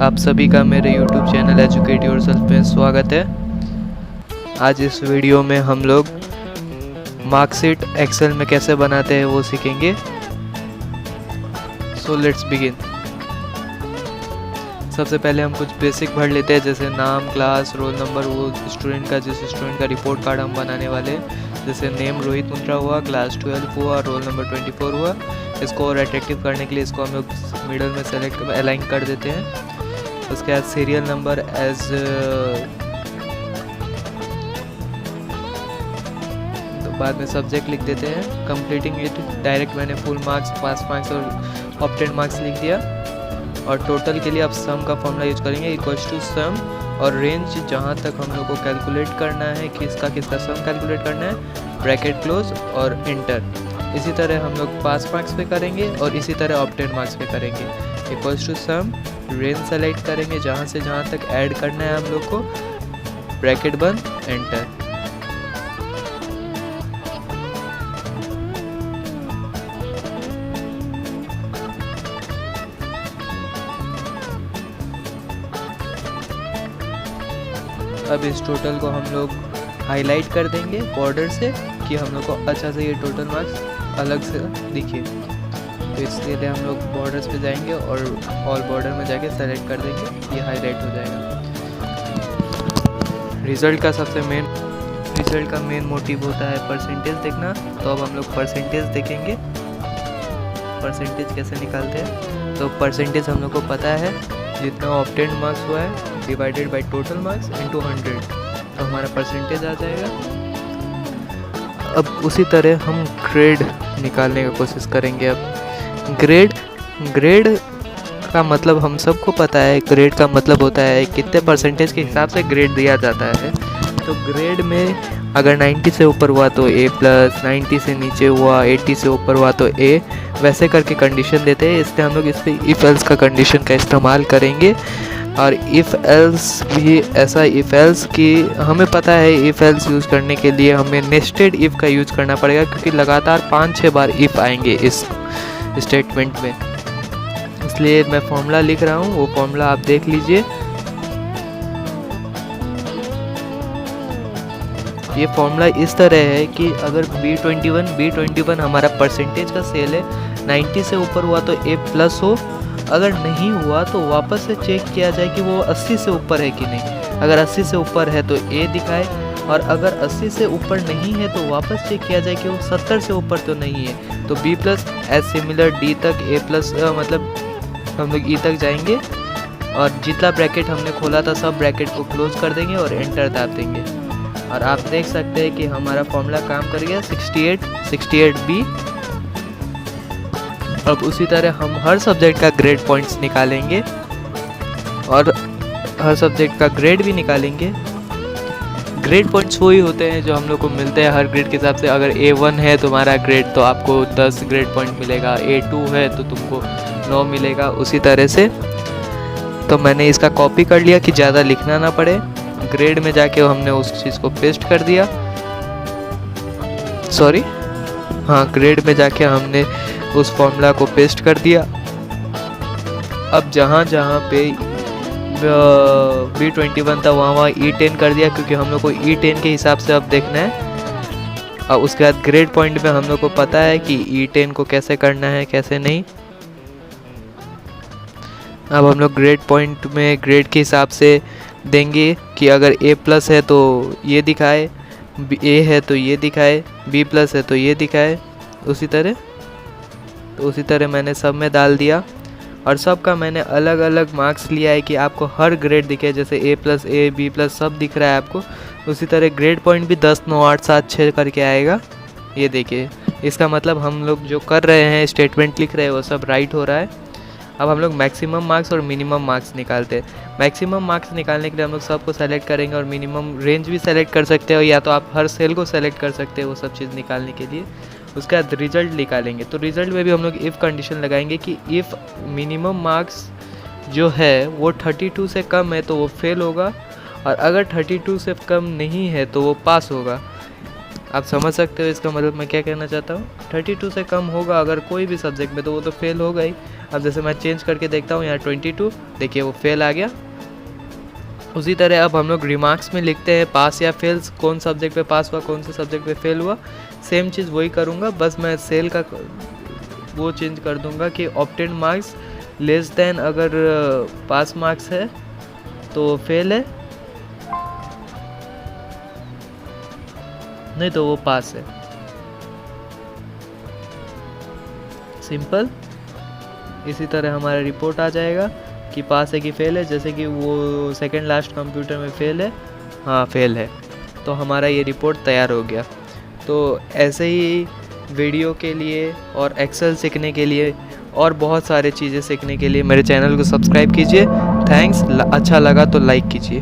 आप सभी का मेरे YouTube चैनल एजुकेट योरसेल्फ में स्वागत है। आज इस वीडियो में हम लोग मार्कशीट एक्सेल में कैसे बनाते हैं वो सीखेंगे। So let's begin. सबसे पहले हम कुछ बेसिक भर लेते हैं, जैसे नाम, क्लास, रोल नंबर, वो स्टूडेंट का जिस स्टूडेंट का रिपोर्ट कार्ड हम बनाने वाले हैं। जैसे नेम रोहित मुंद्रा हुआ, क्लास 12 हुआ, रोल नंबर 24 हुआ। इसको और अट्रैक्टिव करने के लिए इसको हम लोग मिडल में सेलेक्ट अलाइन कर देते हैं। उसके बाद सीरियल नंबर एज तो बाद में सब्जेक्ट लिख देते हैं। कंप्लीटिंग इट डायरेक्ट मैंने फुल मार्क्स, पास मार्क्स और ऑब्टेन मार्क्स लिख दिया। और टोटल के लिए अब सम का फॉर्मूला यूज करेंगे, इक्वल्स टू सम और रेंज जहाँ तक हम लोग को कैलकुलेट करना है, किसका सम कैलकुलेट करना है, ब्रैकेट क्लोज और इंटर। इसी तरह हम लोग पास मार्क्स पे करेंगे और इसी तरह ऑब्टेन मार्क्स पे करेंगे। Equals to sum, range select करेंगे जहाँ से जहाँ तक ऐड करना है हम लोग को, ब्रैकेट बंद, एंटर। अब इस टोटल को हम लोग हाईलाइट कर देंगे बॉर्डर से कि हम लोग को अच्छा से ये टोटल मार्क्स अलग से दिखे। तो इसके लिए हम लोग बॉर्डर्स पे जाएंगे और ऑल बॉर्डर में जाके सेलेक्ट कर देंगे, ये हाईलाइट हो जाएगा। रिज़ल्ट का मेन मोटिव होता है परसेंटेज देखना। तो अब हम लोग परसेंटेज देखेंगे, परसेंटेज कैसे निकालते हैं। तो परसेंटेज हम लोग को पता है, जितना ऑब्टेन्ड मार्क्स हुआ है divided by total marks into 100, तो हमारा परसेंटेज आ जाएगा। अब उसी तरह हम ग्रेड निकालने की कोशिश करेंगे। अब ग्रेड का मतलब हम सबको पता है, ग्रेड का मतलब होता है कितने परसेंटेज के हिसाब से ग्रेड दिया जाता है। तो ग्रेड में अगर 90 से ऊपर हुआ तो A+, 90 से नीचे हुआ, 80 से ऊपर हुआ तो A, वैसे करके कंडीशन देते हैं। इसलिए हम लोग इस पर इफ़ एल्स का कंडीशन का इस्तेमाल करेंगे। और इफ़ एल्स भी ऐसा इफ़ एल्स कि हमें पता है इफ़ एल्स यूज़ करने के लिए हमें नेस्टेड इफ़ का यूज़ करना पड़ेगा, क्योंकि लगातार 5-6 बार इफ़ आएंगे इस स्टेटमेंट में। इसलिए मैं फॉर्मूला लिख रहा हूँ, वो फॉर्मूला आप देख लीजिए। ये फॉर्मूला इस तरह है कि अगर B21 हमारा परसेंटेज का सेल है, 90 से ऊपर हुआ तो A+ हो, अगर नहीं हुआ तो वापस से चेक किया जाए कि वो 80 से ऊपर है कि नहीं। अगर 80 से ऊपर है तो A दिखाए, और अगर 80 से ऊपर नहीं है तो वापस चेक किया जाए कि वो 70 से ऊपर तो नहीं है। तो B+ एज सिमिलर D तक, A+ मतलब हम लोग E तक जाएंगे और जितना ब्रैकेट हमने खोला था सब ब्रैकेट को क्लोज कर देंगे और एंटर दाब देंगे। और आप देख सकते हैं कि हमारा फॉर्मूला काम कर गया, 68B। अब उसी तरह हम हर सब्जेक्ट का ग्रेड पॉइंट्स निकालेंगे और हर सब्जेक्ट का ग्रेड भी निकालेंगे। ग्रेड पॉइंट्स वही होते हैं जो हम लोग को मिलते हैं हर ग्रेड के हिसाब से। अगर A1 है तुम्हारा ग्रेड तो आपको 10 ग्रेड पॉइंट मिलेगा, A2 है तो तुमको 9 मिलेगा, उसी तरह से। तो मैंने इसका कॉपी कर लिया कि ज़्यादा लिखना ना पड़े। ग्रेड में जाके हमने उस चीज़ को पेस्ट कर दिया, ग्रेड में जाके हमने उस फॉर्मूला को पेस्ट कर दिया। अब जहाँ जहाँ पे B21 था वहाँ E10 कर दिया, क्योंकि हम लोग को E10 के हिसाब से अब देखना है। और उसके बाद ग्रेड पॉइंट में हम लोग को पता है कि E10 को कैसे करना है, कैसे नहीं। अब हम लोग ग्रेड पॉइंट में ग्रेड के हिसाब से देंगे कि अगर A+ है तो ये दिखाए, A है तो ये दिखाए, B+ है तो ये दिखाए, उसी तरह मैंने सब में डाल दिया। और सब का मैंने अलग अलग मार्क्स लिया है कि आपको हर ग्रेड दिखे, जैसे A+, A, B+ सब दिख रहा है आपको। उसी तरह ग्रेड पॉइंट भी 10, 9, 8, 7, 6 करके आएगा। ये देखिए, इसका मतलब हम लोग जो कर रहे हैं, स्टेटमेंट लिख रहे हैं, वो सब राइट हो रहा है। अब हम लोग मैक्सिमम मार्क्स और मिनिमम मार्क्स निकालते हैं। मैक्सिमम मार्क्स निकालने के लिए हम लोग सबको सेलेक्ट करेंगे और मिनिमम रेंज भी सेलेक्ट कर सकते हो, या तो आप हर सेल को सेलेक्ट कर सकते हो वो सब चीज़ निकालने के लिए। उसके बाद रिजल्ट निकालेंगे। तो रिजल्ट में भी हम लोग इफ़ कंडीशन लगाएंगे कि इफ़ मिनिमम मार्क्स जो है वो 32 से कम है तो वो फेल होगा, और अगर 32 से कम नहीं है तो वो पास होगा। आप समझ सकते हो इसका मतलब मैं क्या कहना चाहता हूँ। 32 से कम होगा अगर कोई भी सब्जेक्ट में तो वो तो फेल होगा ही, अब जैसे मैं चेंज करके देखता हूँ यहाँ 22, देखिए वो फेल आ गया। उसी तरह अब हम लोग रिमार्क्स में लिखते हैं पास या फेल्स, कौन सब्जेक्ट पे पास हुआ कौन से सब्जेक्ट पे फेल हुआ। सेम चीज़ वही करूँगा, बस मैं सेल का वो चेंज कर दूँगा कि ऑब्टेन मार्क्स लेस देन, अगर पास मार्क्स है तो फेल है, नहीं तो वो पास है। सिंपल। इसी तरह हमारा रिपोर्ट आ जाएगा कि पास है कि फेल है। जैसे कि वो सेकंड लास्ट कंप्यूटर में फेल है, हाँ फेल है, तो हमारा ये रिपोर्ट तैयार हो गया। तो ऐसे ही वीडियो के लिए और एक्सेल सीखने के लिए और बहुत सारे चीज़ें सीखने के लिए मेरे चैनल को सब्सक्राइब कीजिए। थैंक्स। अच्छा लगा तो लाइक कीजिए।